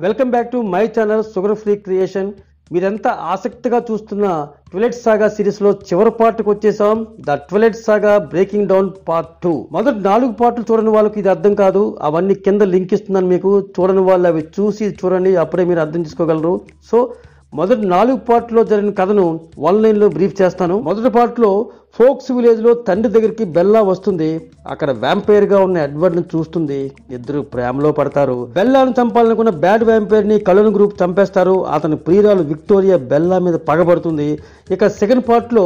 Welcome back to my channel sugar free creation. మీరంతా ఆసక్తిగా చూస్తున్న ట్విలైట్ సాగా సిరీస్ లో చివరి పార్ట్కి వచ్చేసాం. The twilight saga breaking down part 2. మొదటి 4 పార్ట్లు చూడని వాళ్ళకి ఇది అర్థం కాదు. అవన్నీ కింద లింక్ ఇస్తున్నాను మీకు. చూడని వాళ్ళు అవి చూసి చూడండి, అప్పుడే మీరు అర్థం చేసుకోగలరు. సో మొదటి 4 పార్ట్లో జరిగిన కథను 1 లైన్లో బ్రీఫ్ చేస్తాను. మొదటి పార్ట్లో ఫోక్స్ విలేజ్ లో తండ్రి దగ్గరికి బెల్లా వస్తుంది. అక్కడ వ్యాంపైర్ గా ఉన్న ఎడ్వర్డ్ ని చూస్తుంది. ఇద్దరు ప్రేమలో పడతారు. బెల్లాను చంపాలనుకున్న బ్యాడ్ వ్యాంపైర్ ని కలోన్ గ్రూప్ చంపేస్తారు. అతని ప్రియురాలు విక్టోరియా బెల్లా మీద పగబడుతుంది. ఇక సెకండ్ పార్ట్ లో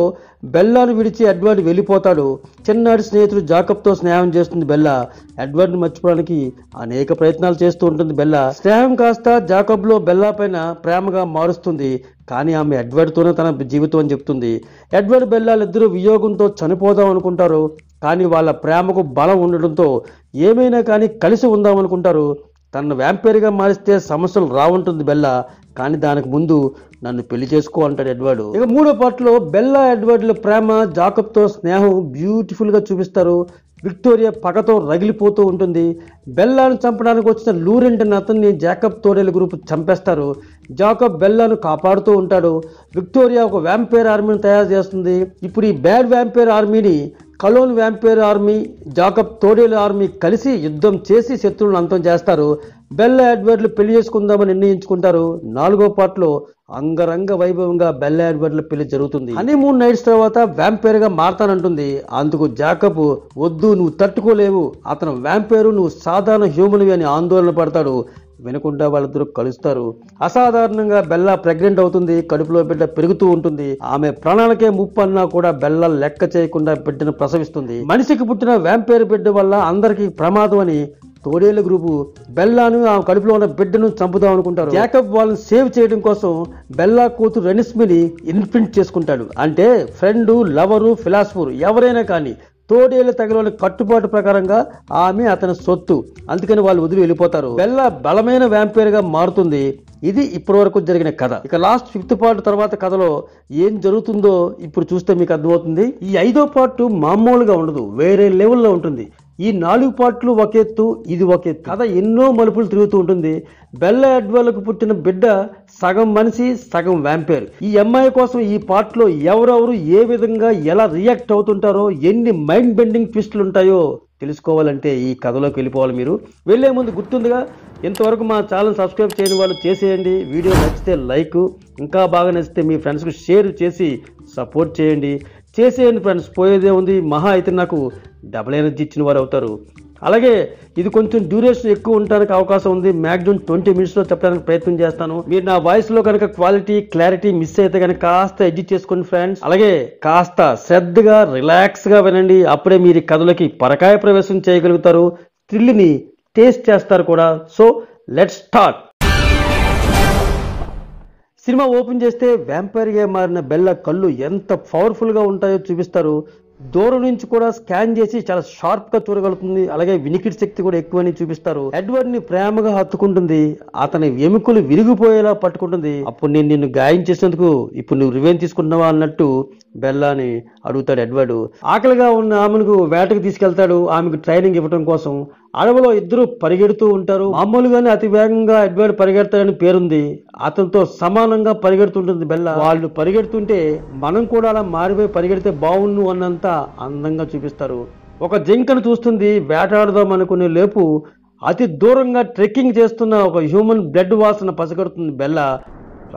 బెల్లాను విడిచి ఎడ్వర్డ్ వెళ్ళిపోతాడు. చిన్నాటి స్నేహితుడు జాకబ్ తో స్నేహం చేస్తుంది బెల్లా. ఎడ్వర్డ్ ని మర్చిపోవడానికి అనేక ప్రయత్నాలు చేస్తూ ఉంటుంది బెల్లా. స్నేహం కాస్త జాకబ్ లో బెల్లా పైన ప్రేమగా మారుస్తుంది. కానీ ఆమె ఎడ్వర్డ్ తోనే తన జీవితం అని చెప్తుంది. ఎడ్వర్డ్ బెల్లాలు ఇద్దరు వియోగంతో చనిపోదాం అనుకుంటారు. కానీ వాళ్ళ ప్రేమకు బలం ఉండడంతో ఏమైనా కానీ కలిసి ఉందాం అనుకుంటారు. తనను వ్యాంపైర్గా మారిస్తే సమస్యలు రావుంటుంది బెల్లా. కానీ దానికి ముందు నన్ను పెళ్లి చేసుకో అంటాడు ఎడ్వర్డ్. ఇక 3వ పార్ట్లో బెల్లా ఎడ్వర్డ్ల ప్రేమ, జాకబ్తో స్నేహం బ్యూటిఫుల్ గా చూపిస్తారు. విక్టోరియా పగతో రగిలిపోతూ ఉంటుంది. బెల్లాను చంపడానికి వచ్చిన లూరెంట్ అనే అతన్ని జాకబ్ తోడేల గ్రూప్ చంపేస్తారు. జాకబ్ బెల్లాను కాపాడుతూ ఉంటాడు. విక్టోరియా ఒక వ్యాంపైర్ ఆర్మీని తయారు చేస్తుంది. ఇప్పుడు ఈ బ్యాడ్ వ్యాంపైర్ ఆర్మీని కలోన్ వ్యాంపైర్ ఆర్మీ, జాకబ్ తోడేల ఆర్మీ కలిసి యుద్ధం చేసి శత్రువులను అంతం చేస్తారు. బెల్లా ఎడ్వర్డ్లు పెళ్లి చేసుకుందామని నిర్ణయించుకుంటారు. 4వ పార్ట్లో అంగరంగ వైభవంగా బెల్లా ఎడ్వర్డ్ల పెళ్లి జరుగుతుంది. హనీమూన్ నైట్స్ తర్వాత వ్యాంపైర్ గా మారతానంటుంది. అందుకు జాకబ్ వద్దు, నువ్వు తట్టుకోలేవు, అతను వ్యాంపైరు, నువ్వు సాధారణ హ్యూమన్వి అని ఆందోళన పడతాడు. వినకుండా వాళ్ళిద్దరూ కలుస్తారు. అసాధారణంగా బెల్లా ప్రెగ్నెంట్ అవుతుంది. కడుపులో బిడ్డ పెరుగుతూ ఉంటుంది. ఆమె ప్రాణాలకే ముప్పు అన్నా కూడా బెల్లా లెక్క చేయకుండా బిడ్డను ప్రసవిస్తుంది. మనిషికి పుట్టిన వ్యాంపైర్ బిడ్డ వల్ల అందరికీ ప్రమాదం అని తోడేళ్ల గ్రూపు బెల్లాను ఆ కడుపులో ఉన్న బిడ్డను చంపుదాం అనుకుంటారు. జాకబ్ వాళ్ళని సేవ్ చేయడం కోసం బెల్లా కూతురు రెనిస్మిని ఇన్ఫింట్ చేసుకుంటాడు. అంటే ఫ్రెండ్, లవరు, ఫిలాసఫర్ ఎవరైనా కానీ తోడేళ్ల తగలోని కట్టుబాటు ప్రకారంగా ఆమె అతని సొత్తు. అందుకని వాళ్ళు వదిలి వెళ్ళిపోతారు. బెల్లా బలమైన వ్యాంపైర్ గా మారుతుంది. ఇది ఇప్పటి వరకు జరిగిన కథ. ఇక లాస్ట్ 5th పార్ట్ తర్వాత కథలో ఏం జరుగుతుందో ఇప్పుడు చూస్తే మీకు అర్థమవుతుంది. ఈ 5వ పార్ట్ మామూలుగా ఉండదు, వేరే లెవెల్లో ఉంటుంది. ఈ 4 పార్ట్లు ఒక ఎత్తు, ఇది ఒక ఎత్తు. కథ ఎన్నో మలుపులు తిరుగుతూ ఉంటుంది. బెల్లా ఎడ్వర్డ్లకు పుట్టిన బిడ్డ సగం మనిషి, సగం వ్యాంపైర్. ఈ అమ్మాయి కోసం ఈ పార్ట్లో ఎవరెవరు ఏ విధంగా ఎలా రియాక్ట్ అవుతుంటారో, ఎన్ని మైండ్ బెండింగ్ ట్విస్టులు ఉంటాయో తెలుసుకోవాలంటే ఈ కథలోకి వెళ్ళిపోవాలి. మీరు వెళ్లే ముందు గుర్తుందిగా, ఇంతవరకు మా ఛానల్ సబ్స్క్రైబ్ చేయని వాళ్ళు చేసేయండి. వీడియో నచ్చితే లైక్, ఇంకా బాగా నచ్చితే మీ ఫ్రెండ్స్కి షేర్ చేసి సపోర్ట్ చేయండి. చేసేయండి ఫ్రెండ్స్, పోయేదే ఉంది. మహా అయితే నాకు డబుల్ ఎనర్జీ ఇచ్చిన వారు అవుతారు. అలాగే ఇది కొంచెం డ్యూరేషన్ ఎక్కువ ఉండడానికి అవకాశం ఉంది. మ్యాక్సిమం 20 minutesలో చెప్పడానికి ప్రయత్నం చేస్తాను. మీరు నా వాయిస్లో కనుక క్లారిటీ మిస్ అయితే కనుక కాస్త ఎడ్జిట్ చేసుకోండి ఫ్రెండ్స్. అలాగే కాస్త శ్రద్ధగా రిలాక్స్గా వినండి. అప్పుడే మీరు కథలోకి పరకాయ ప్రవేశం చేయగలుగుతారు. థ్రిల్ని టేస్ట్ చేస్తారు కూడా. So let's start. Cinema open చేస్తే వ్యాంపైర్గా మారిన బెల్లా కళ్ళు ఎంత పవర్ఫుల్గా ఉంటాయో చూపిస్తారు. దూరం నుంచి కూడా స్కాన్ చేసి చాలా షార్ప్ గా చూడగలుగుతుంది. అలాగే వినికిడి శక్తి కూడా ఎక్కువని చూపిస్తారు. ఎడ్వర్డ్ ని ప్రేమగా హత్తుకుంటుంది. అతని ఎముకలు విరిగిపోయేలా పట్టుకుంటుంది. అప్పుడు నేను నిన్ను గాయం చేసినందుకు ఇప్పుడు నువ్వు రివెంజ్ తీసుకుంటున్నావా అన్నట్టు బెల్లాని అడుగుతాడు ఎడ్వర్డ్. ఆకలిగా ఉన్న ఆమెకు వేటకు తీసుకెళ్తాడు, ఆమెకు ట్రైనింగ్ ఇవ్వడం కోసం. అడవిలో ఇద్దరు పరిగెడుతూ ఉంటారు. మామూలుగానే అతి వేగంగా ఎడ్వర్డ్ పరిగెడతాడని పేరుంది. అతనితో సమానంగా పరిగెడుతుంటుంది బెల్లా. వాళ్ళు పరిగెడుతుంటే మనం కూడా అలా మారిపోయి పరిగెడితే బాగుండు అన్నంత అందంగా చూపిస్తారు. ఒక జింకను చూస్తుంది. వేటాడదాం అనుకునే లేపు అతి దూరంగా ట్రెక్కింగ్ చేస్తున్న ఒక హ్యూమన్ బ్లడ్ వాసన పసిగడుతుంది బెల్లా.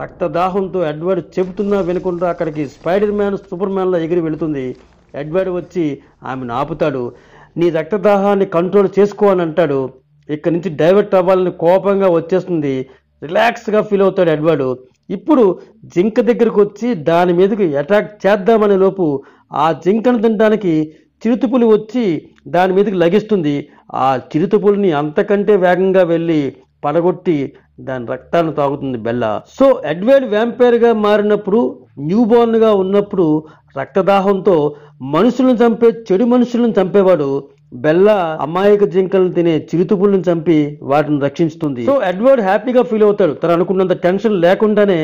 రక్తదాహంతో ఎడ్వర్డ్ చెబుతున్నా వినకుండా అక్కడికి స్పైడర్ మ్యాన్, సూపర్ మ్యాన్ లా ఎగిరి వెళుతుంది. ఎడ్వర్డ్ వచ్చి ఆమెను ఆపుతాడు. నీ రక్తదాహాన్ని కంట్రోల్ చేసుకో అని అంటాడు. ఇక్కడి నుంచి డైవర్ట్ అవ్వాలని కోపంగా వచ్చేస్తుంది. రిలాక్స్గా ఫీల్ అవుతాడు ఎడ్వర్డ్. ఇప్పుడు జింక దగ్గరకు వచ్చి దాని మీదకి అటాక్ చేద్దామనే లోపు ఆ జింకను తినడానికి చిరుతపులి వచ్చి దాని మీదకి లగిస్తుంది. ఆ చిరుతపులిని అంతకంటే వేగంగా వెళ్ళి పడగొట్టి దాని రక్తాన్ని తాగుతుంది బెల్లా. సో ఎడ్వర్డ్ వ్యాంపైర్ గా మారినప్పుడు, న్యూ బోర్న్ గా ఉన్నప్పుడు రక్తదాహంతో మనుషులను చంపే చెడు మనుషులను చంపేవాడు. బెల్లా అమాయక జింకలను తినే చిరుతపులను చంపి వాటిని రక్షిస్తుంది. సో ఎడ్వర్డ్ హ్యాపీగా ఫీల్ అవుతాడు. తను అనుకున్నంత టెన్షన్ లేకుండానే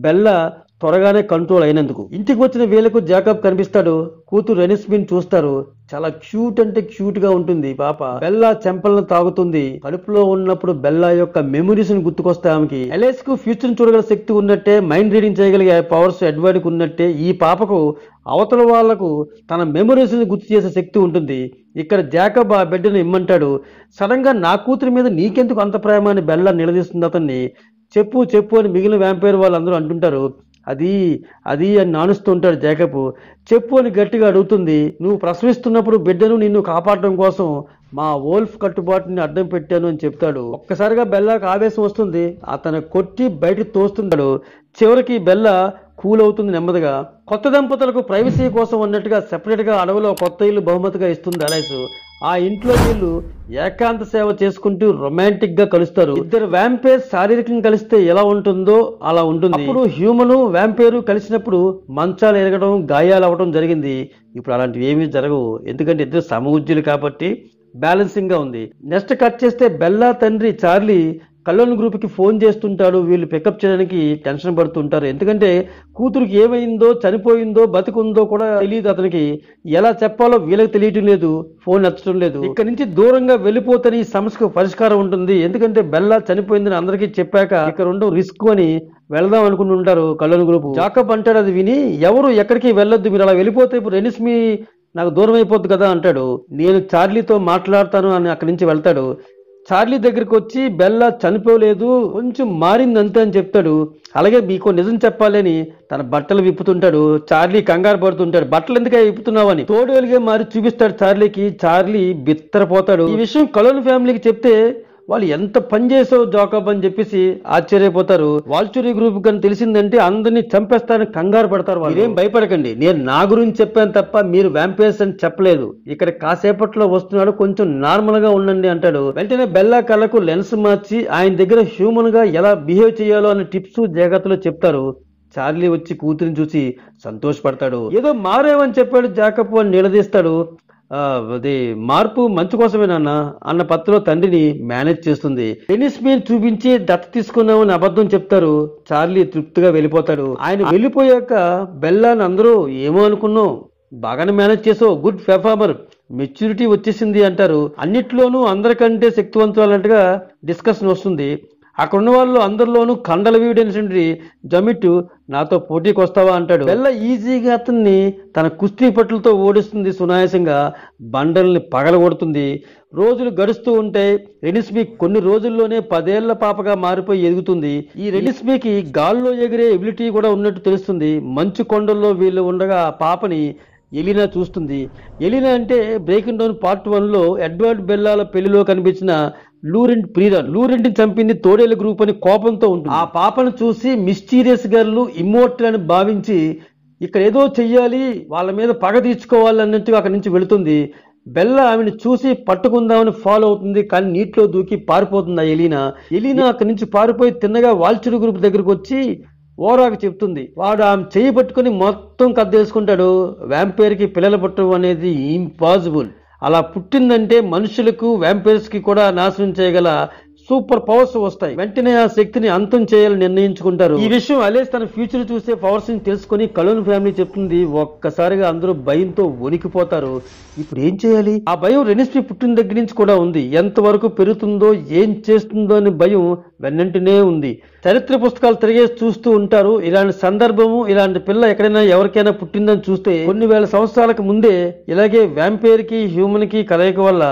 బెల్లా త్వరగానే కంట్రోల్ అయినందుకు. ఇంటికి వచ్చిన వీళ్ళకు జాకబ్ కనిపిస్తాడు. కూతురు రెనిస్మిన్ చూస్తారు. చాలా క్యూట్ అంటే క్యూట్ గా ఉంటుంది పాప. బెల్లా చెంపలను తాగుతుంది. కడుపులో ఉన్నప్పుడు బెల్లా యొక్క మెమరీస్ ని గుర్తుకొస్తాయి ఆమెకి. ఎలైస్ కు ఫ్యూచర్ చూడగల శక్తి ఉన్నట్టే, మైండ్ రీడింగ్ చేయగలిగే పవర్స్ ఎడ్వర్డ్ కు ఉన్నట్టే ఈ పాపకు అవతల వాళ్లకు తన మెమరీస్ ని గుర్తు చేసే శక్తి ఉంటుంది. ఇక్కడ జాకబ్ ఆ బిడ్డను ఇమ్మంటాడు. సడన్ గా నా కూతురి మీద నీకెందుకు అంత ప్రేమ అని బెల్లా నిలదీస్తుంది అతన్ని. చెప్పు చెప్పు అని మిగిలిన వ్యాంపైర్ వాళ్ళందరూ అంటుంటారు. అది అది అని నానుస్తూ ఉంటాడు జాకబ్. చెప్పు అని గట్టిగా అడుగుతుంది. నువ్వు ప్రసవిస్తున్నప్పుడు బిడ్డను నిన్ను కాపాడడం కోసం మా వోల్ఫ్ కట్టుబాటుని అడ్డం పెట్టాను అని చెప్తాడు. ఒక్కసారిగా బెల్లాకు ఆవేశం వస్తుంది. అతను కొట్టి బయటకు తోస్తుంటాడు. చివరికి బెల్లా కూల్ అవుతుంది నెమ్మదిగా. కొత్త దంపతులకు ప్రైవసీ కోసం అన్నట్టుగా సెపరేట్ గా అడవిలో కొత్త ఇల్లు బహుమతిగా ఇస్తుంది అలైస్. ఆ ఇంట్లో వీళ్ళు ఏకాంత సేవ చేసుకుంటూ రొమాంటిక్ గా కలుస్తారు. ఇద్దరు వ్యాంపైర్ శారీరకంగా కలిస్తే ఎలా ఉంటుందో అలా ఉంటుంది. అప్పుడు హ్యూమను వ్యాంపైరు కలిసినప్పుడు మంచాలు ఎరగడం, గాయాలు అవ్వడం జరిగింది. ఇప్పుడు అలాంటివి ఏమీ జరగవు, ఎందుకంటే ఇద్దరు సమవుజ్యులు కాబట్టి బ్యాలెన్సింగ్ గా ఉంది. నెక్స్ట్ కట్ చేస్తే బెల్లా తండ్రి చార్లీ కల్లోన్ గ్రూప్ కి ఫోన్ చేస్తుంటాడు. వీళ్ళు పికప్ చేయడానికి టెన్షన్ పడుతుంటారు. ఎందుకంటే కూతురికి ఏమైందో, చనిపోయిందో, బతికుందో కూడా తెలియదు అతనికి. ఎలా చెప్పాలో వీళ్ళకి తెలియటం లేదు, ఫోన్ ఎత్తడం లేదు. ఇక్కడ నుంచి దూరంగా వెళ్ళిపోతేనే ఈ సమస్యకు పరిష్కారం ఉంటుంది. ఎందుకంటే బెల్లా చనిపోయిందని అందరికీ చెప్పాక ఇక్కడ ఉండడం రిస్క్ అని వెళదాం అనుకుని ఉంటారు కల్లోన్ గ్రూప్. జాకబ్ అంటాడు అది విని, ఎవరు ఎక్కడికి వెళ్ళొద్దు, మీరు అలా వెళ్ళిపోతే ఇప్పుడు రెనిస్మి నాకు దూరం అయిపోద్ది కదా అంటాడు. నేను చార్లీతో మాట్లాడతాను అని అక్కడి నుంచి వెళ్తాడు. చార్లీ దగ్గరికి వచ్చి బెల్లా చనిపోలేదు, కొంచెం మారిందంతే అని చెప్తాడు. అలాగే మీకు నిజం చెప్పాలని తన బట్టలు విప్పుతుంటాడు. చార్లీ కంగారు పడుతుంటాడు. బట్టలు ఎందుకు విప్పుతున్నావు అని తోడువెలిగే మారి చూపిస్తాడు చార్లీకి. చార్లీ బిత్తరపోతాడు. ఈ విషయం కలోన్ ఫ్యామిలీకి చెప్తే వాళ్ళు ఎంత పని చేసావు జాకబ్ అని చెప్పేసి ఆశ్చర్యపోతారు. వాల్చురీ గ్రూప్ కానీ తెలిసిందంటే అందరినీ చంపేస్తారని కంగారు పడతారు. మీరేం భయపడకండి, నేను నా గురించి చెప్పాను తప్ప మీరు వ్యాంపైర్స్ అని చెప్పలేదు. ఇక్కడ కాసేపట్లో వస్తున్నాడు, కొంచెం నార్మల్ గా ఉండండి అంటాడు. వెంటనే బెల్లా కళ్ళకు లెన్స్ మార్చి ఆయన దగ్గర హ్యూమన్ గా ఎలా బిహేవ్ చేయాలో అనే టిప్స్ జాగ్రత్తలో చెప్తారు. చార్లీ వచ్చి కూతురిని చూసి సంతోషపడతాడు. ఏదో మారేమని చెప్పాడు జాకబ్ అని నిలదీస్తాడు. అది మార్పు మంచి కోసమే నాన్న అన్న పత్రలో తండ్రిని మేనేజ్ చేస్తుంది. రెనిస్మిన్ చూపించి దత్త తీసుకున్నామని అబద్ధం చెప్తారు. చార్లీ తృప్తిగా వెళ్ళిపోతాడు. ఆయన వెళ్ళిపోయాక బెల్లాని అందరూ ఏమో అనుకున్నావు, బాగానే మేనేజ్ చేసావు, గుడ్ పెర్ఫార్మర్, మెచ్యూరిటీ వచ్చేసింది అంటారు. అన్నిట్లోనూ అందరికంటే శక్తివంతురాలంటగా డిస్కషన్ వస్తుంది. అక్కడ ఉన్న వాళ్ళు అందరిలోనూ కండల వీడైనటువంటి జమిట్ నాతో పోటీకి వస్తావా అంటాడు. బెల్లా ఈజీగా అతన్ని తన కుస్తీ పట్టులతో ఓడిస్తుంది. సునాయాసంగా బండల్ని పగలగొడుతుంది. రోజులు గడుస్తూ ఉంటాయి. రెనిస్మి కొన్ని రోజుల్లోనే 10 ఏళ్ల పాపగా మారిపోయి ఎదుగుతుంది. ఈ రెనిస్మికి గాల్లో ఎగిరే ఎబిలిటీ కూడా ఉన్నట్టు తెలుస్తుంది. మంచు కొండల్లో వీళ్ళు ఉండగా ఆ పాపని ఎలినా చూస్తుంది. ఎలినా అంటే బ్రేకింగ్ డౌన్ పార్ట్ 1లో ఎడ్వర్డ్ బెల్లాల పెళ్లిలో కనిపించిన లూరెంట్ ప్రీరన్. లూరెంట్ని చంపింది తోడేళ్ల గ్రూప్ అని కోపంతో ఉంటుంది. ఆ పాపను చూసి మిస్టీరియస్ గర్ల్ ఇమ్మోర్టల్ అని భావించి ఇక్కడ ఏదో చెయ్యాలి, వాళ్ళ మీద పగ తీర్చుకోవాలి అన్నట్టుగా అక్కడి నుంచి వెళుతుంది. బెల్లా ఆమెను చూసి పట్టుకుందామని ఫాలో అవుతుంది. కానీ నీటిలో దూకి పారిపోతుంది ఆ ఎలీనా. ఎలీనా అక్కడి నుంచి పారిపోయి తిన్నగా వాల్చురీ గ్రూప్ దగ్గరకు వచ్చి ఓరాకు చెప్తుంది. వాడు ఆమె చెయ్యి పట్టుకుని మొత్తం కద్దేసుకుంటాడు. వ్యాంపైర్ కి పిల్లలు పుట్టడం అనేది ఇంపాసిబుల్. అలా పుట్టిందంటే మనుషులకు వ్యాంపైర్స్ కి కూడా నాశనం చేయగల సూపర్ పవర్స్ వస్తాయి. వెంటనే ఆ శక్తిని అంతం చేయాలని నిర్ణయించుకుంటారు. ఈ విషయం అలేస్ తన ఫ్యూచర్ చూసే పవర్స్ ని తెలుసుకుని కలోన్ ఫ్యామిలీ చెప్తుంది. ఒక్కసారిగా అందరూ భయంతో వణికిపోతారు. ఇప్పుడు ఏం చేయాలి? ఆ భయం రెనిస్మి పుట్టిన దగ్గర నుంచి కూడా ఉంది. ఎంతవరకు పెరుగుతుందో, ఏం చేస్తుందో అని భయం వెన్నంటనే ఉంది. చరిత్ర పుస్తకాలు తిరిగేసి చూస్తూ ఉంటారు. ఇలాంటి సందర్భము, ఇలాంటి పిల్ల ఎక్కడైనా ఎవరికైనా పుట్టిందని చూస్తే కొన్ని వేల సంవత్సరాలకు ముందే ఇలాగే వ్యాంపైర్ కి హ్యూమన్ కి కలయిక వల్ల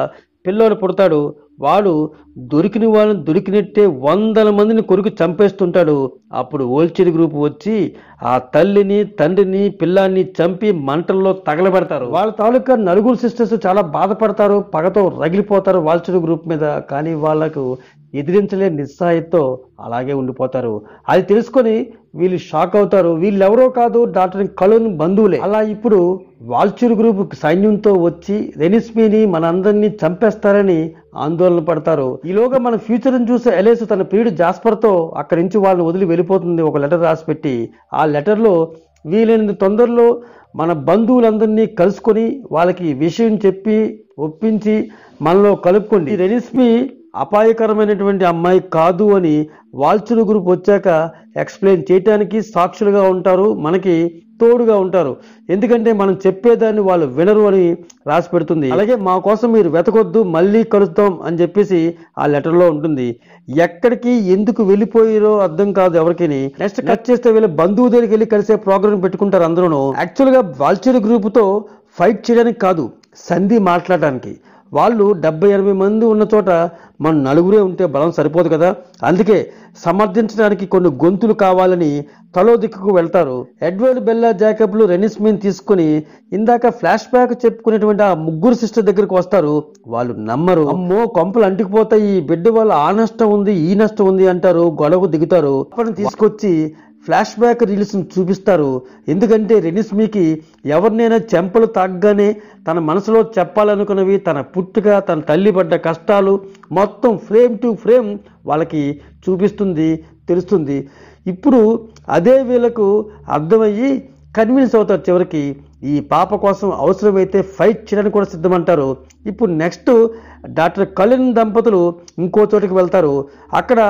పిల్లోడు పుడతాడు. వాడు దొరికిన వాళ్ళని దొరికినట్టే 100 మందిని కొరికి చంపేస్తుంటాడు. అప్పుడు ఓల్చిరి గ్రూప్ వచ్చి ఆ తల్లిని, తండ్రిని, పిల్లాన్ని చంపి మంటల్లో తగలబెడతారు. వాళ్ళ తాలూకా 4 సిస్టర్స్ చాలా బాధపడతారు, పగతో రగిలిపోతారు వాల్చిరి గ్రూప్ మీద. కానీ వాళ్లకు ఎదిరించలే నిస్సాయితో అలాగే ఉండిపోతారు. అది తెలుసుకొని వీళ్ళు షాక్ అవుతారు. వీళ్ళెవరో కాదు, డాక్టర్ కలోన్ బంధువులే. అలా ఇప్పుడు వాల్చురీ గ్రూప్ సైన్యంతో వచ్చి రెనిస్మిని మనందరినీ చంపేస్తారని ఆందోళన పడతారు. ఈలోగా మన ఫ్యూచర్ ని చూసే ఎలేస్ తన ప్రియుడు జాస్పర్ తో అక్కడి నుంచి వాళ్ళని వదిలి వెళ్ళిపోతుంది. ఒక లెటర్ రాసి పెట్టి ఆ లెటర్ లో వీలైనంత తొందరలో మన బంధువులందరినీ కలుసుకొని వాళ్ళకి విషయం చెప్పి ఒప్పించి మనలో కలుపుకోండి. రెనిస్మి అపాయకరమైనటువంటి అమ్మాయి కాదు అని వాల్చులు గ్రూప్ వచ్చాక ఎక్స్ప్లెయిన్ చేయటానికి సాక్షులుగా ఉంటారు, మనకి తోడుగా ఉంటారు. ఎందుకంటే మనం చెప్పేదాన్ని వాళ్ళు వినరు అని రాసి పెడుతుంది. అలాగే మా కోసం మీరు వెతకొద్దు, మళ్ళీ కలుద్దాం అని చెప్పేసి ఆ లెటర్లో ఉంటుంది. ఎక్కడికి ఎందుకు వెళ్ళిపోయారో అర్థం కాదు ఎవరికి. నెక్స్ట్ కట్ చేస్తే వీళ్ళ బంధువు దగ్గరికి వెళ్ళి కలిసే ప్రోగ్రామ్ పెట్టుకుంటారు అందరూ. యాక్చువల్గా వాల్చూరి గ్రూప్తో ఫైట్ చేయడానికి కాదు, సంధి మాట్లాడటానికి. వాళ్ళు 70-80 మంది ఉన్న చోట మన నలుగురే ఉంటే బలం సరిపోదు కదా, అందుకే సమర్థించడానికి కొన్ని గొంతులు కావాలని తలో దిక్కుకు వెళ్తారు. ఎడ్వర్డ్, బెల్లా, జాకబ్లు రెనిస్మిన్ తీసుకుని ఇందాక ఫ్లాష్ బ్యాక్ చెప్పుకునేటువంటి ఆ ముగ్గురు సిస్టర్ దగ్గరకు వస్తారు. వాళ్ళు నమ్మరు. అమ్మో కొంపలు అంటుకుపోతాయి, ఈ బిడ్డ వాళ్ళు ఆ నష్టం ఉంది ఈ నష్టం ఉంది అంటారు, గొడవకు దిగుతారు. అప్పటిని తీసుకొచ్చి ఫ్లాష్ బ్యాక్ రీల్స్ చూపిస్తారు. ఎందుకంటే రెనిస్మీకి ఎవరినైనా చెంపలు తాగ్గానే తన మనసులో చెప్పాలనుకున్నవి, తన పుట్టుక, తన తల్లి పడ్డ కష్టాలు మొత్తం ఫ్రేమ్ టు ఫ్రేమ్ వాళ్ళకి చూపిస్తుంది, తెలుస్తుంది. ఇప్పుడు అదే వీళ్ళకు అర్థమయ్యి కన్విన్స్ అవుతారు. చివరికి ఈ పాప కోసం అవసరమైతే ఫైట్ చేయడానికి కూడా సిద్ధమంటారు. ఇప్పుడు నెక్స్ట్ డాక్టర్ కలిన్ దంపతులు ఇంకో చోటికి వెళ్తారు. అక్కడ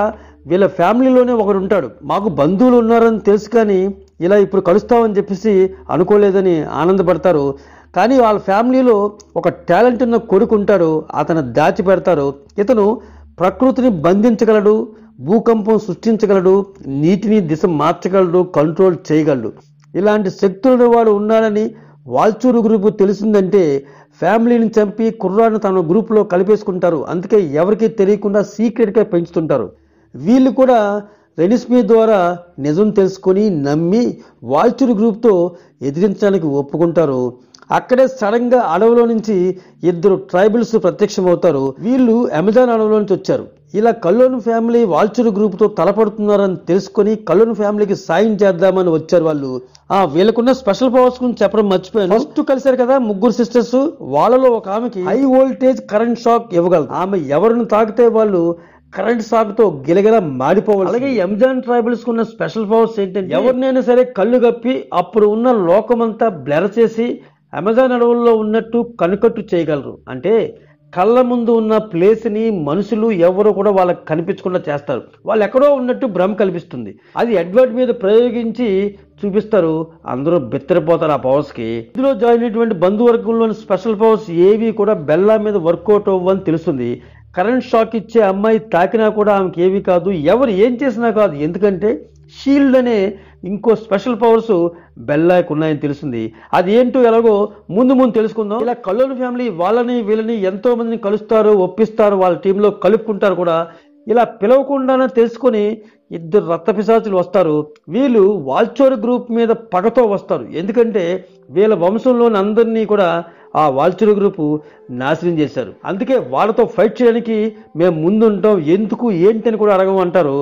వీళ్ళ ఫ్యామిలీలోనే ఒకడు ఉంటాడు. మాకు బంధువులు ఉన్నారని తెలుసు కానీ ఇలా ఇప్పుడు కలుస్తామని చెప్పేసి అనుకోలేదని ఆనందపడతారు. కానీ వాళ్ళ ఫ్యామిలీలో ఒక టాలెంట్ ఉన్న కొడుకు ఉంటాడు, అతను దాచి పెడతారు. ఇతను ప్రకృతిని బంధించగలడు, భూకంపం సృష్టించగలడు, నీటిని దిశ మార్చగలడు, కంట్రోల్ చేయగలడు. ఇలాంటి శక్తులను వాడు ఉన్నాడని వాల్చూరు గ్రూపు తెలిసిందంటే ఫ్యామిలీని చంపి కుర్రాన్ని తన గ్రూప్లో కలిపేసుకుంటారు. అందుకే ఎవరికీ తెలియకుండా సీక్రెట్గా పెంచుతుంటారు. వీళ్ళు కూడా రెనిస్మీ ద్వారా నిజం తెలుసుకొని నమ్మి వాల్చూరు గ్రూప్తో ఎదిరించడానికి ఒప్పుకుంటారు. అక్కడే సడన్ గా అడవిలో నుంచి 2 ట్రైబల్స్ ప్రత్యక్షమవుతారు. వీళ్ళు అమెజాన్ అడవిలో నుంచి వచ్చారు. ఇలా కల్లోన్ ఫ్యామిలీ వాల్చూరు గ్రూప్ తో తలపడుతున్నారని తెలుసుకొని కల్లోన్ ఫ్యామిలీకి సాయం చేద్దామని వచ్చారు వాళ్ళు. వీళ్ళకున్న స్పెషల్ పవర్స్ గురించి చెప్పడం మర్చిపోయాను. ఫస్ట్ కలిశారు కదా ముగ్గురు సిస్టర్స్, వాళ్ళలో ఒక ఆమెకి హై వోల్టేజ్ కరెంట్ షాక్ ఇవ్వగలదు. ఆమె ఎవరిని తాకితే వాళ్ళు కరెంట్ షాక్ తో గిలగిల మాడిపోవాలి. అలాగే అమెజాన్ ట్రైబల్స్ కున్న స్పెషల్ పవర్స్ ఏంటంటే ఎవరినైనా సరే కళ్ళు గప్పి అప్పుడు ఉన్న లోకమంతా బ్లర్ చేసి అమెజాన్ అడవుల్లో ఉన్నట్టు కనుకట్టు చేయగలరు. అంటే కళ్ళ ముందు ఉన్న ప్లేస్ని మనుషులు ఎవరు కూడా వాళ్ళకి కనిపించకుండా చేస్తారు. వాళ్ళు ఎక్కడో ఉన్నట్టు భ్రమ కల్పిస్తుంది. అది ఎడ్వర్డ్ మీద ప్రయోగించి చూపిస్తారు. అందరూ బెత్తరిపోతారు ఆ పవర్స్కి. ఇందులో జాయిన్ అయినటువంటి బంధువర్గంలోని స్పెషల్ పవర్స్ ఏవి కూడా బెల్లా మీద వర్కౌట్ అవ్వని తెలుస్తుంది. కరెంట్ షాక్ ఇచ్చే అమ్మాయి తాకినా కూడా ఆమెకి ఏవి కాదు, ఎవరు ఏం చేసినా కాదు. ఎందుకంటే షీల్డ్ అనే ఇంకో స్పెషల్ పవర్స్ బెల్లాకు ఉన్నాయని తెలిసింది. అది ఏంటో ఎలాగో ముందు తెలుసుకుందాం. ఇలా కల్లోన్ ఫ్యామిలీ వాళ్ళని వీళ్ళని ఎంతో మందిని కలుస్తారు, ఒప్పిస్తారు, వాళ్ళ టీంలో కలుపుకుంటారు కూడా. ఇలా పిలవకుండానే తెలుసుకొని 2 రక్త పిశాచులు వస్తారు. వీళ్ళు వాల్చూరు గ్రూప్ మీద పగతో వస్తారు. ఎందుకంటే వీళ్ళ వంశంలోని అందరినీ కూడా ఆ వాల్చూరు గ్రూపు నాశనం చేశారు. అందుకే వాళ్ళతో ఫైట్ చేయడానికి మేము ముందుంటాం, ఎందుకు ఏంటి అని కూడా అడగమంటారు.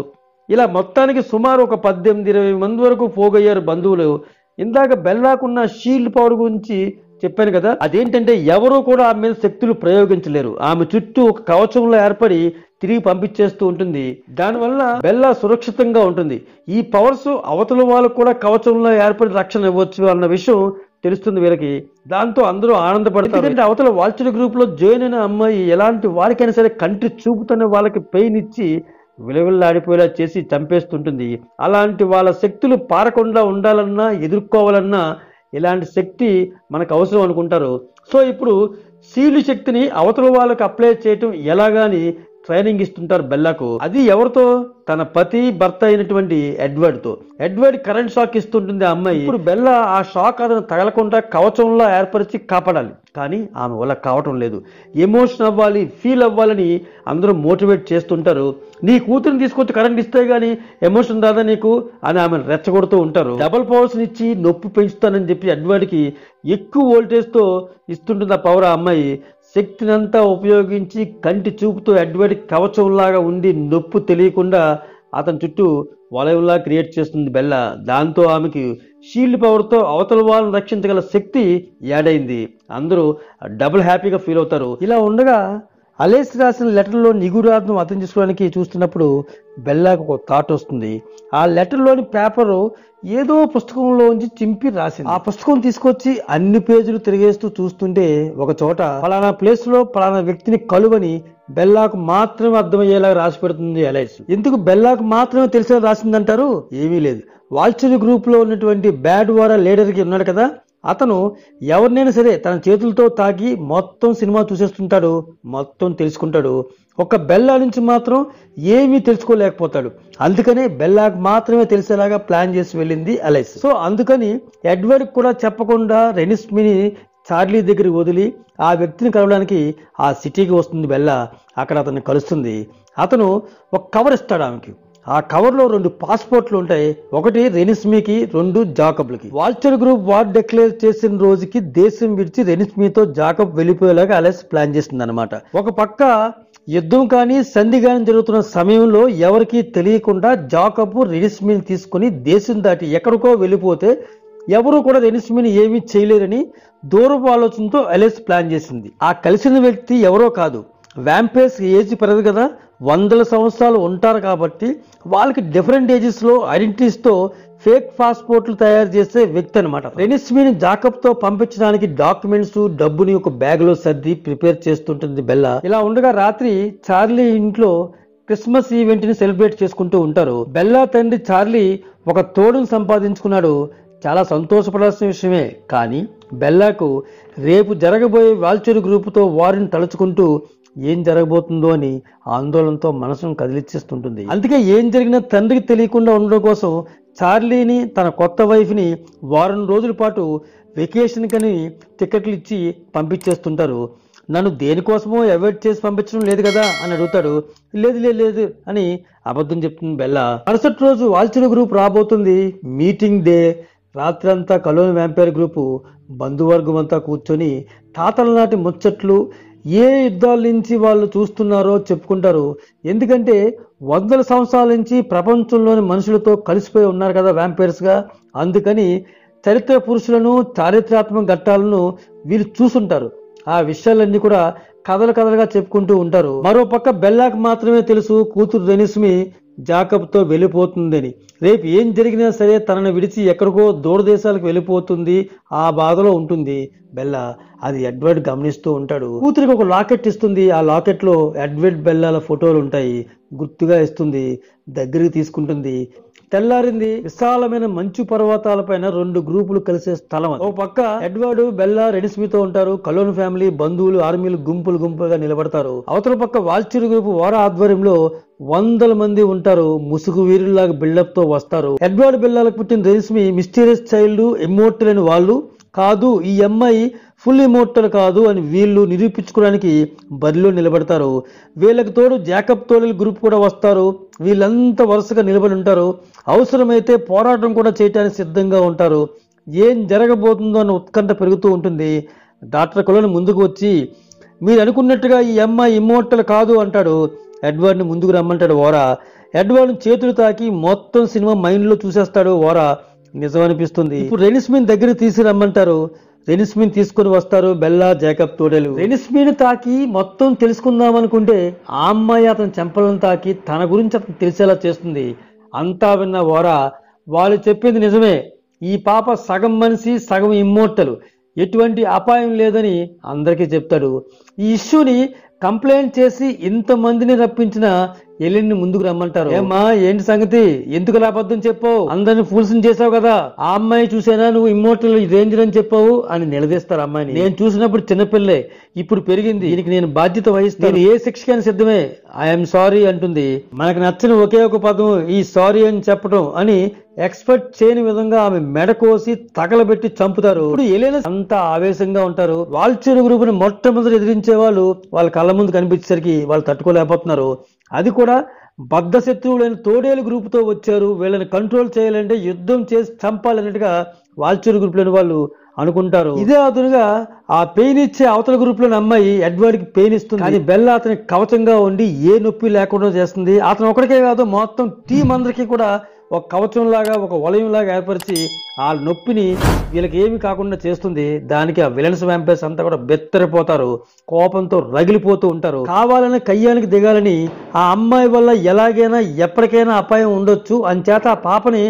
ఇలా మొత్తానికి సుమారు ఒక 18-20 మంది వరకు పోగయ్యారు బంధువులు. ఇందాక బెల్లాకున్న షీల్డ్ పవర్ గురించి చెప్పాను కదా, అదేంటంటే ఎవరూ కూడా ఆమె మీద శక్తులు ప్రయోగించలేరు. ఆమె చుట్టూ ఒక కవచంలో ఏర్పడి తిరిగి పంపించేస్తూ ఉంటుంది. దానివల్ల బెల్లా సురక్షితంగా ఉంటుంది. ఈ పవర్స్ అవతల వాళ్ళకు కూడా కవచంలో ఏర్పడి రక్షణ ఇవ్వచ్చు అన్న విషయం తెలుస్తుంది వీళ్ళకి. దాంతో అందరూ ఆనందపడతారు. ఎందుకంటే అవతల వాల్చూరు గ్రూప్ లో జాయిన్ అయిన అమ్మాయి ఎలాంటి వారికైనా సరే కంటి చూపుతోనే వాళ్ళకి పెయిన్ ఇచ్చి విలవిల్లాడిపోయేలా చేసి చంపేస్తుంటుంది. అలాంటి వాళ్ళ శక్తులు పారకుండా ఉండాలన్నా ఎదుర్కోవాలన్నా ఇలాంటి శక్తి మనకు అవసరం అనుకుంటారు. సో ఇప్పుడు సీలు శక్తిని అవతల వాళ్ళకి అప్లై చేయటం ఎలాగాని ట్రైనింగ్ ఇస్తుంటారు బెల్లాకు. అది ఎవరితో? తన పతి భర్త అయినటువంటి ఎడ్వర్డ్ తో. ఎడ్వర్డ్ కరెంట్ షాక్ ఇస్తుంటుంది ఆ అమ్మాయి. ఇప్పుడు బెల్లా ఆ షాక్ అతను తగలకుండా కవచంలో ఏర్పరిచి కాపాడాలి. కానీ ఆమె వల్ల కావటం లేదు. ఎమోషన్ అవ్వాలి, ఫీల్ అవ్వాలని అందరూ మోటివేట్ చేస్తుంటారు. నీ కూతురిని తీసుకొచ్చి కరెంట్ ఇస్తే గానీ ఎమోషన్ రాదా నీకు అని ఆమెను రెచ్చగొడుతూ ఉంటారు. డబుల్ పవర్స్ ఇచ్చి నొప్పి పెంచుతానని చెప్పి ఎడ్వర్డ్కి ఎక్కువ వోల్టేజ్ తో ఇస్తుంటుంది ఆ పవర్. ఆ అమ్మాయి శక్తినంతా ఉపయోగించి కంటి చూపుతో ఎడ్వర్డ్ కవచంలాగా ఉండి నొప్పి తెలియకుండా అతని చుట్టూ వలయంలా క్రియేట్ చేస్తుంది బెల్లా. దాంతో ఆమెకి షీల్డ్ పవర్తో అవతల వాళ్ళని రక్షించగల శక్తి యాడ్ అయింది. అందరూ డబుల్ హ్యాపీగా ఫీల్ అవుతారు. ఇలా ఉండగా అలేస్ రాసిన లెటర్లో నిగురాత్ను అర్థం చేసుకోవడానికి చూస్తున్నప్పుడు బెల్లాకు ఒక థాట్ వస్తుంది. ఆ లెటర్లోని పేపరు ఏదో పుస్తకంలోంచి చింపి రాసింది. ఆ పుస్తకం తీసుకొచ్చి అన్ని పేజీలు తిరిగేస్తూ చూస్తుంటే ఒక చోట ఫలానా ప్లేస్ లో ఫలానా వ్యక్తిని కలువని బెల్లాకు మాత్రమే అర్థమయ్యేలాగా రాసి పెడుతుంది ఎలైస్. ఎందుకు బెల్లాకు మాత్రమే తెలిసేలా రాసిందంటారు? ఏమీ లేదు. వాల్చూరి గ్రూప్ లో ఉన్నటువంటి బ్యాడ్ వారా లీడర్కి ఉన్నాడు కదా, అతను ఎవరినైనా సరే తన చేతులతో తాకి మొత్తం సినిమా చూసేస్తుంటాడు, మొత్తం తెలుసుకుంటాడు. ఒక బెల్లా నుంచి మాత్రం ఏమీ తెలుసుకోలేకపోతాడు. అందుకనే బెల్లాకు మాత్రమే తెలిసేలాగా ప్లాన్ చేసి వెళ్ళింది అలైస్. సో అందుకని ఎడ్వర్డ్ కూడా చెప్పకుండా రెనిస్మీని చార్లీ దగ్గరికి వదిలి ఆ వ్యక్తిని కలవడానికి ఆ సిటీకి వస్తుంది బెల్లా. అక్కడ అతన్ని కలుస్తుంది. అతను ఒక కవర్ ఇస్తాడు ఆమెకి. ఆ కవర్లో 2 పాస్పోర్ట్లు ఉంటాయి. ఒకటి రెనిస్మీకి, 2 జాకబ్లకి. వాల్చర్ గ్రూప్ వార్ డిక్లేర్ చేసిన రోజుకి దేశం విడిచి రెనిస్మీతో జాకబ్ వెళ్ళిపోయేలాగా అలైస్ ప్లాన్ చేస్తుంది అనమాట. ఒక పక్క యుద్ధం కానీ సంధి కానీ జరుగుతున్న సమయంలో ఎవరికీ తెలియకుండా జాకబ్ రెనిస్మీని తీసుకుని దేశం దాటి ఎక్కడికో వెళ్ళిపోతే ఎవరు కూడా రెనిస్మీని ఏమీ చేయలేరని దూరపు ఆలోచనతో అలైస్ ప్లాన్ చేసింది. ఆ కలిసిన వ్యక్తి ఎవరో కాదు, వ్యాంపైర్స్ ఏజ్ పెరగదు కదా, 100 సంవత్సరాలు ఉంటారు కాబట్టి వాళ్ళకి డిఫరెంట్ ఏజెస్ లో ఐడెంటిటీస్ తో ఫేక్ పాస్పోర్ట్లు తయారు చేసే వ్యక్తి అనమాట. రెనిస్మీని జాకబ్ తో పంపించడానికి డాక్యుమెంట్స్, డబ్బుని ఒక బ్యాగ్ లో సర్ది ప్రిపేర్ చేస్తుంటుంది బెల్లా. ఇలా ఉండగా రాత్రి చార్లీ ఇంట్లో క్రిస్మస్ ఈవెంట్ ని సెలబ్రేట్ చేసుకుంటూ ఉంటారు. బెల్లా తండ్రి చార్లీ ఒక తోడును సంపాదించుకున్నాడు. చాలా సంతోషపడాల్సిన విషయమే. కానీ బెల్లాకు రేపు జరగబోయే వాల్చూరి గ్రూపుతో వారిని తలుచుకుంటూ ఏం జరగబోతుందో అని ఆందోళనతో మనసును కదిలిచ్చేస్తుంటుంది. అందుకే ఏం జరిగినా తండ్రికి తెలియకుండా ఉండడం కోసం చార్లీని, తన కొత్త వైఫ్ ని వారం రోజుల పాటు వెకేషన్ కని టికెట్లు ఇచ్చి పంపించేస్తుంటారు. నన్ను దేనికోసమో అవాయిడ్ చేసి పంపించడం లేదు కదా అని అడుగుతాడు. లేదు లేదు లేదు అని అబద్ధం చెప్తుంది బెల్లా. మరుసటి రోజు వాల్చూరి గ్రూప్ రాబోతుంది. Meeting day. రాత్రంతా కలోన్ వ్యాంపైర్ గ్రూపు బంధువర్గం అంతా కూర్చొని తాతల నాటి ముచ్చట్లు, ఏ యుద్ధాల నుంచి వాళ్ళు చూస్తున్నారో చెప్పుకుంటారు. ఎందుకంటే 100 సంవత్సరాల నుంచి ప్రపంచంలోని మనుషులతో కలిసిపోయి ఉన్నారు కదా వ్యాంపైర్స్ గా. అందుకని చరిత్ర పురుషులను, చారిత్రాత్మక ఘట్టాలను వీళ్ళు చూసుంటారు. ఆ విషయాలన్నీ కూడా కథలుగా చెప్పుకుంటూ ఉంటారు. మరోపక్క బెల్లాకు మాత్రమే తెలుసు కూతురు రెనిస్మీ జాకబ్ తో వెళ్ళిపోతుందని. రేపు ఏం జరిగినా సరే తనను విడిచి ఎక్కడికో దూరదేశాలకు వెళ్ళిపోతుంది. ఆ బాధలో ఉంటుంది బెల్లా. అది ఎడ్వర్డ్ గమనిస్తూ ఉంటాడు. కూతురికి ఒక లాకెట్ ఇస్తుంది. ఆ లాకెట్ లో ఎడ్వర్డ్ బెల్లాల ఫోటోలు ఉంటాయి. గుర్తుగా ఇస్తుంది. దగ్గరికి తీసుకుంటుంది. తెల్లారింది. విశాలమైన మంచు పర్వతాలపైన 2 గ్రూపులు కలిసే స్థలం. ఓ పక్క ఎడ్వర్డ్, బెల్లా రెనిస్మీతో ఉంటారు. కలోన్ ఫ్యామిలీ, బంధువులు, ఆర్మీలు గుంపులుగా నిలబడతారు. అవతల పక్క వాల్చూరి గ్రూప్ వారా ఆధ్వర్యంలో 100 మంది ఉంటారు. ముసుగు వీరుల్లాగా బిల్డప్ తో వస్తారు. ఎడ్వర్డ్ బెల్లాలకు పుట్టిన రెనిస్మీ మిస్టీరియస్ చైల్డ్, ఇమ్మోర్టల్ అని వాళ్ళు కాదు, ఈ అమ్మాయి ఫుల్ ఇమోర్టల్ కాదు అని వీళ్ళు నిరూపించుకోవడానికి బరిలో నిలబడతారు. వీళ్ళకి తోడు జాకబ్ తోడేల్ గ్రూప్ కూడా వస్తారు. వీళ్ళంతా వరుసగా నిలబడి ఉంటారు. అవసరమైతే పోరాటం కూడా చేయడానికి సిద్ధంగా ఉంటారు. ఏం జరగబోతుందో అన్న ఉత్కంఠ పెరుగుతూ ఉంటుంది. డాక్టర్ కొలోన్ ముందుకు వచ్చి, మీరు అనుకున్నట్టుగా ఈ అమ్మాయి ఇమ్మోర్టల్ కాదు అంటాడు. ఎడ్వర్డ్ ని ముందుకు రమ్మంటాడు ఓరా. ఎడ్వర్డ్ చేతులు తాకి మొత్తం సినిమా మైండ్ లో చూసేస్తాడు ఓరా. నిజం అనిపిస్తుంది. ఇప్పుడు రెనిస్మీని దగ్గరికి తీసుకురమ్మంటారు. రెనిస్మీని తీసుకుని వస్తారు బెల్లా, జాకబ్ తోడేలు. రెనిస్మీని తాకి మొత్తం తెలుసుకుందాం అనుకుంటే ఆ అమ్మాయి అతని చెంపలను తాకి తన గురించి అతను తెలిసేలా చేస్తుంది. అంతా విన్న ఓరా, వాళ్ళు చెప్పింది నిజమే, ఈ పాప సగం మనిషి సగం ఇమ్మోర్టల్, ఎటువంటి అపాయం లేదని అందరికీ చెప్తాడు. ఈ ఇష్యూని కంప్లైంట్ చేసి ఇంతమందిని రప్పించిన ఎలిన్ ముందుకు రమ్మంటారు. ఏమ్మా ఏంటి సంగతి, ఎందుకు అబద్ధం చెప్పావు, అందరిని ఫూల్స్ చేసావు కదా, ఆ అమ్మాయి చూసేనా నువ్వు ఇమ్మోర్టల్ రేంజర్ అని చెప్పావు అని నిలదీస్తారు అమ్మాయిని. నేను చూసినప్పుడు చిన్నపిల్లే, ఇప్పుడు పెరిగింది, దీనికి నేను బాధ్యత వహిస్తాను, ఏ శిక్షకైనా సిద్ధమే, ఐఎమ్ సారీ అంటుంది. మనకు నచ్చిన ఒకే ఒక పదం ఈ సారీ అని చెప్పడం అని ఎక్స్పెక్ట్ చేయని విధంగా ఆమె మెడ కోసి తగలబెట్టి చంపుతారు. ఇప్పుడు ఎలిన్ అంతా ఆవేశంగా ఉంటారు. వాల్చూరి గ్రూప్ ని మొట్టమొదటి ఎదిరించే వాళ్ళు వాళ్ళ కళ్ళ ముందు కనిపించేసరికి వాళ్ళు తట్టుకోలేకపోతున్నారు. అది కూడా బద్ధ శత్రువులైన తోడేలు గ్రూప్ తో వచ్చారు. వీళ్ళని కంట్రోల్ చేయాలంటే యుద్ధం చేసి చంపాలన్నట్టుగా వాల్చూరి గ్రూప్ లోని వాళ్ళు అనుకుంటారు. ఇదే అదునుగా ఆ పెయిన్ ఇచ్చే అవతల గ్రూప్ లోని అమ్మాయి ఎడ్వర్డ్ కి పెయిన్ ఇస్తుంది. కానీ బెల్లా అతనికి కవచంగా ఉండి ఏ నొప్పి లేకుండా చేస్తుంది. అతను ఒకరికే కాదు మొత్తం టీం అందరికీ కూడా ఒక కవచం లాగా, ఒక వలయం లాగా ఏర్పరిచి ఆ నొప్పిని వీళ్ళకి ఏమి కాకుండా చేస్తుంది. దానికి ఆ విలన్స్ వ్యాంపైర్స్ అంతా కూడా బెత్తరిపోతారు, కోపంతో రగిలిపోతూ ఉంటారు. కావాలని కయ్యానికి దిగాలని ఆ అమ్మాయి వల్ల ఎలాగైనా ఎప్పటికైనా అపాయం ఉండొచ్చు, అంచేత ఆ పాపని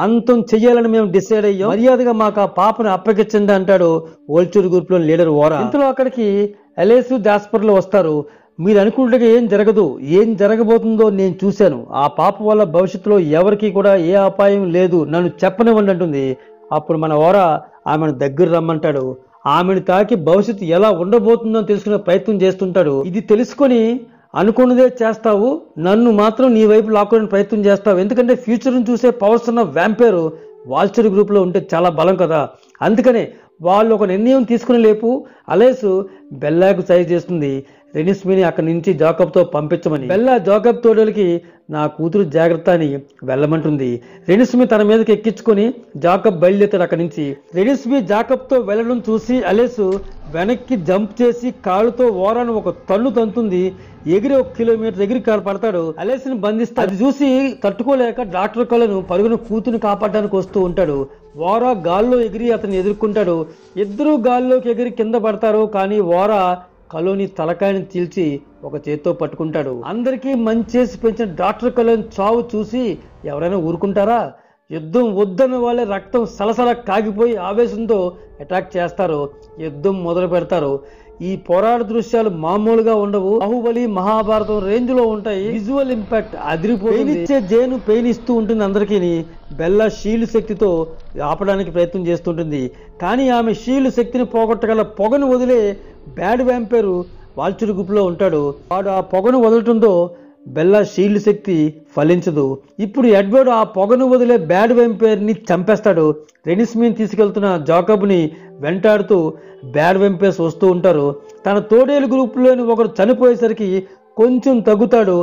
అంతం చెయ్యాలని మేము డిసైడ్ అయ్యాం, మర్యాదగా మాకు ఆ పాపని అప్పగించండి అంటాడు వాల్చూరి గ్రూప్ లో లీడర్ ఓరా. ఇంతలో అక్కడికి ఎలేసు జాస్పర్లు వస్తారు. మీరు అనుకుంటే ఏం జరగదు, ఏం జరగబోతుందో నేను చూశాను. ఆ పాప వల్ల భవిష్యత్తులో ఎవరికి కూడా ఏ అపాయం లేదు, నన్ను చెప్పనివ్వండి అంటుంది. అప్పుడు మన ఓర ఆమెను దగ్గర రమ్మంటాడు. ఆమెను తాకి భవిష్యత్తు ఎలా ఉండబోతుందో తెలుసుకునే ప్రయత్నం చేస్తుంటాడు. ఇది తెలుసుకొని అనుకున్నదే చేస్తావు, నన్ను మాత్రం నీ వైపు లాక్కోవడానికి ప్రయత్నం చేస్తావు. ఎందుకంటే ఫ్యూచర్ని చూసే పవర్స్ ఉన్న వ్యాంపైర్ వాల్చర్ గ్రూప్లో ఉంటే చాలా బలం కదా. అందుకనే వాళ్ళు ఒక నిర్ణయం తీసుకుని లేపు అలెస్ బెల్లాకు సైజ్ చేస్తుంది రెనిస్మీని అక్కడి నుంచి జాకబ్తో పంపించమని. బెల్లా జాకబ్ తోడలికి నా కూతురు జాగ్రత్త అని వెళ్ళమంటుంది. రెనిస్మీ తన మీదకి ఎక్కించుకొని జాకబ్ బయలుదేరాడు అక్కడి నుంచి. రెనిస్మీ జాకబ్తో వెళ్ళడం చూసి అలెస్ వెనక్కి జంప్ చేసి కాళ్ళతో ఓరాను ఒక తన్ను తంతుంది. ఎగిరి 1 కిలోమీటర్ ఎగిరి పడతాడు. అలెస్ ని బంధిస్తాడు. అది చూసి తట్టుకోలేక డాక్టర్ కళ్ళను పరుగును కూతుని కాపాడడానికి వస్తూ ఉంటాడు. ఓరా గాల్లో ఎగిరి అతన్ని ఎదుర్కొంటాడు. ఇద్దరు గాల్లోకి ఎగిరి కింద పడతారు. కానీ ఓరా కలోని తలకాయని చీల్చి ఒక చేత్తో పట్టుకుంటాడు. అందరికీ మంచి చేసి పెంచిన డాక్టర్ కలోని చావు చూసి ఎవరైనా ఊరుకుంటారా? యుద్ధం వద్దన్న వాళ్ళే రక్తం సలసల కాగిపోయి ఆవేశంతో అటాక్ చేస్తారు. యుద్ధం మొదలు పెడతారు. ఈ పోరాట దృశ్యాలు మామూలుగా ఉండవు. బాహుబలి మహాభారతం రేంజ్ లో ఉంటాయి. విజువల్ ఇంపాక్ట్ అదిరిపోయింది. జేను పెయిన్ ఇస్తూ ఉంటుంది అందరికీ. బెల్లా షీల్డ్ శక్తితో ఆపడానికి ప్రయత్నం చేస్తుంటుంది. కానీ ఆమె షీల్డ్ శక్తిని పోగొట్టగల పొగను వదిలే బ్యాడ్ వ్యాంపైర్ వాల్చర్ గ్రూప్ లో ఉంటాడు. వాడు ఆ పొగను వదలటంతో బెల్లా షీల్డ్ శక్తి ఫలించదు. ఇప్పుడు ఎడ్వర్డ్ ఆ పొగను వదిలే బ్యాడ్ వ్యాంపైర్ ని చంపేస్తాడు. రెనిస్మీని తీసుకెళ్తున్న జాకబ్ ని వెంటాడుతూ బ్యాడ్ వ్యాంపైర్స్ వస్తూ ఉంటారు. తన తోడేలు గ్రూప్ లోని ఒకరు చనిపోయేసరికి కొంచెం తగ్గుతాడు.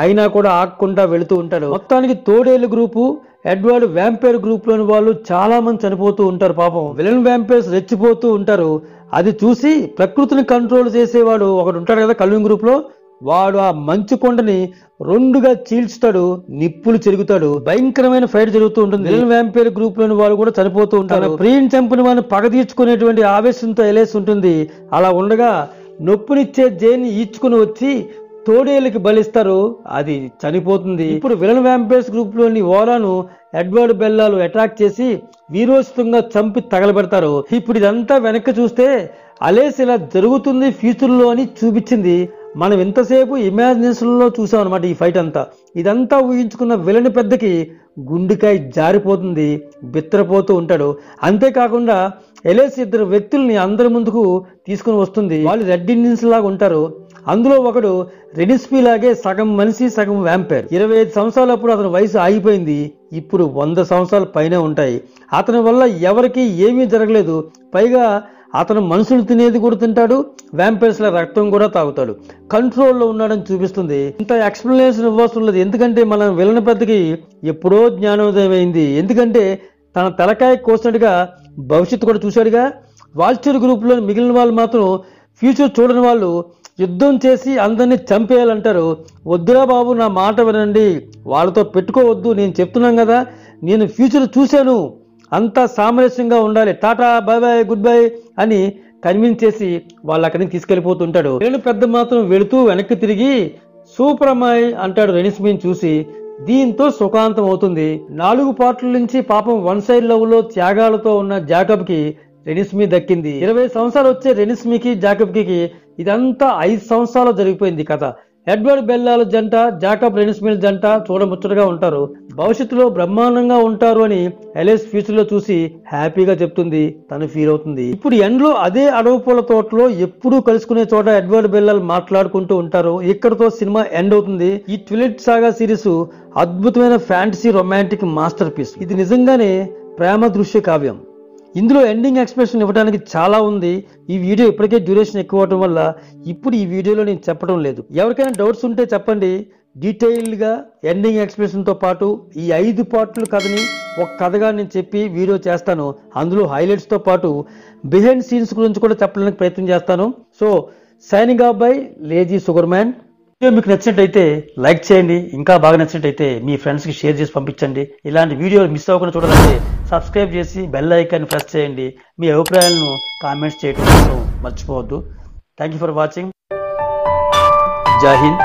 అయినా కూడా ఆగకుండా వెళుతూ ఉంటాడు. మొత్తానికి తోడేలు గ్రూపు ఎడ్వర్డ్ వ్యాంపైర్ గ్రూప్ లోని వాళ్ళు చాలా మంది చనిపోతూ ఉంటారు. పాపం విలన్ వ్యాంపైర్స్ రెచ్చిపోతూ ఉంటారు. అది చూసి ప్రకృతిని కంట్రోల్ చేసేవాడు ఒకడు ఉంటాడు కదా కల్విన్ గ్రూప్ లో, వాడు ఆ మంచు కొండని 2గా చీల్చుతాడు. నిప్పులు చెరుగుతాడు. భయంకరమైన ఫైట్ జరుగుతూ ఉంటుంది. విలన్ వ్యాంపైర్ గ్రూప్ లోని వాళ్ళు కూడా చనిపోతూ ఉంటారు. ప్రియుని చంపిన వాడిని పగ తీర్చుకునేటువంటి ఆవేశంతో ఎలేసి ఉంటుంది. అలా ఉండగా నొప్పినిచ్చే జేని ఈడ్చుకుని వచ్చి తోడేళ్ళకి బలిస్తారు. అది చనిపోతుంది. ఇప్పుడు విలన్ వ్యాంపైర్స్ గ్రూప్ లోని ఓరాను ఎడ్వర్డ్ బెల్లాలు అటాక్ చేసి వీరోచితంగా చంపి తగలబెడతారు. ఇప్పుడు ఇదంతా వెనక్కి చూస్తే అలేస్ ఇలా జరుగుతుంది ఫ్యూచర్ లో అని చూపించింది. మనం ఇంతసేపు ఇమాజినేషన్ లో చూసాం అనమాట ఈ ఫైట్ అంతా. ఇదంతా ఊహించుకున్న విలన్ పెద్దకి గుండెకాయ జారిపోతుంది, బిత్తరపోతూ ఉంటాడు. అంతేకాకుండా ఎలేస్ 2 వ్యక్తుల్ని అందరి ముందుకు తీసుకుని వస్తుంది. వాళ్ళు రెడ్ ఇండియన్స్ లాగా ఉంటారు. అందులో ఒకడు రెనిస్మీ లాగే సగం మనిషి సగం వ్యాంపైర్. 25 సంవత్సరాలప్పుడు అతని వయసు ఆగిపోయింది. ఇప్పుడు 100 సంవత్సరాల పైనే ఉంటాయి. అతని వల్ల ఎవరికి ఏమీ జరగలేదు. పైగా అతను మనుషులు తినేది కూడా తింటాడు, వ్యాంపైర్స్ ల రక్తం కూడా తాగుతాడు. కంట్రోల్లో ఉన్నాడని చూపిస్తుంది. ఇంత ఎక్స్ప్లెనేషన్ ఇవ్వాల్సి లేదు. ఎందుకంటే మన విలన్ పెద్దకి ఎప్పుడో జ్ఞానోదయం అయింది. ఎందుకంటే తన తలకాయ కోసినట్టుగా భవిష్యత్తు కూడా చూశాడుగా. వాల్చర్ గ్రూప్ లో మిగిలిన వాళ్ళు మాత్రం ఫ్యూచర్ చూడని వాళ్ళు యుద్ధం చేసి అందరినీ చంపేయాలంటారు. వద్దురా బాబు, నా మాట వినండి, వాళ్ళతో పెట్టుకోవద్దు, నేను చెప్తున్నాను కదా, నేను ఫ్యూచర్ చూశాను, అంతా సామరస్యంగా ఉండాలి, tata bye by good bye అని కన్విన్స్ చేసి వాళ్ళు అక్కడి నుంచి తీసుకెళ్లిపోతుంటాడు. నేను పెద్ద మాత్రం వెళుతూ వెనక్కి తిరిగి సూపర్ అమ్మాయి అంటాడు రెనిస్మీని చూసి. దీంతో సుఖాంతం అవుతుంది. 4 పార్ట్ల నుంచి పాపం వన్ సైడ్ లవ్ లో త్యాగాలతో ఉన్న జాకబ్ కి రెనిస్మీ దక్కింది. 20 సంవత్సరాలు వచ్చే రెనిస్మీకి జాకబ్ కి ఇదంతా 5 సంవత్సరాలు జరిగిపోయింది కథ. ఎడ్వర్డ్ బెల్లాల జంట, జాకబ్ రెనిస్మీల జంట చూడముచ్చటగా ఉంటారు. భవిష్యత్తులో బ్రహ్మాండంగా ఉంటారు అని ఎలేస్ ఫ్యూచర్ లో చూసి హ్యాపీగా చెప్తుంది. తను ఫీల్ అవుతుంది. ఇప్పుడు ఎండ్ లో అదే అడవి పూల తోటలో ఎప్పుడూ కలుసుకునే చోట ఎడ్వర్డ్ బెల్లాలు మాట్లాడుకుంటూ ఉంటారు. ఇక్కడతో సినిమా ఎండ్ అవుతుంది. ఈ ట్విలైట్ సాగా సిరీస్ అద్భుతమైన ఫ్యాంటసీ రొమాంటిక్ మాస్టర్ పీస్. ఇది నిజంగానే ప్రేమ దృశ్య కావ్యం. ఇందులో ఎండింగ్ ఎక్స్ప్రెషన్ ఇవ్వడానికి చాలా ఉంది. ఈ వీడియో ఇప్పటికే డ్యూరేషన్ ఎక్కువ అవడం వల్ల ఇప్పుడు ఈ వీడియోలో నేను చెప్పడం లేదు. ఎవరికైనా డౌట్స్ ఉంటే చెప్పండి. డీటెయిల్డ్ గా ఎండింగ్ ఎక్స్ప్రెషన్ తో పాటు ఈ 5 పార్ట్లు కథని ఒక కథగా నేను చెప్పి వీడియో చేస్తాను. అందులో హైలైట్స్ తో పాటు బిహైండ్ సీన్స్ గురించి కూడా చెప్పడానికి ప్రయత్నం చేస్తాను. So signing off by lazy sugar man. Video మీకు నచ్చినట్టయితే లైక్ చేయండి. ఇంకా బాగా నచ్చినట్టయితే మీ ఫ్రెండ్స్ కి షేర్ చేసి పంపించండి. ఇలాంటి వీడియోలు మిస్ అవ్వకుండా చూడాలంటే సబ్స్క్రైబ్ చేసి బెల్ ఐకాన్ ప్రెస్ చేయండి. మీ అభిప్రాయాలను కామెంట్స్ చేయడం మర్చిపోవద్దు. Thank you for watching. జై హింద్.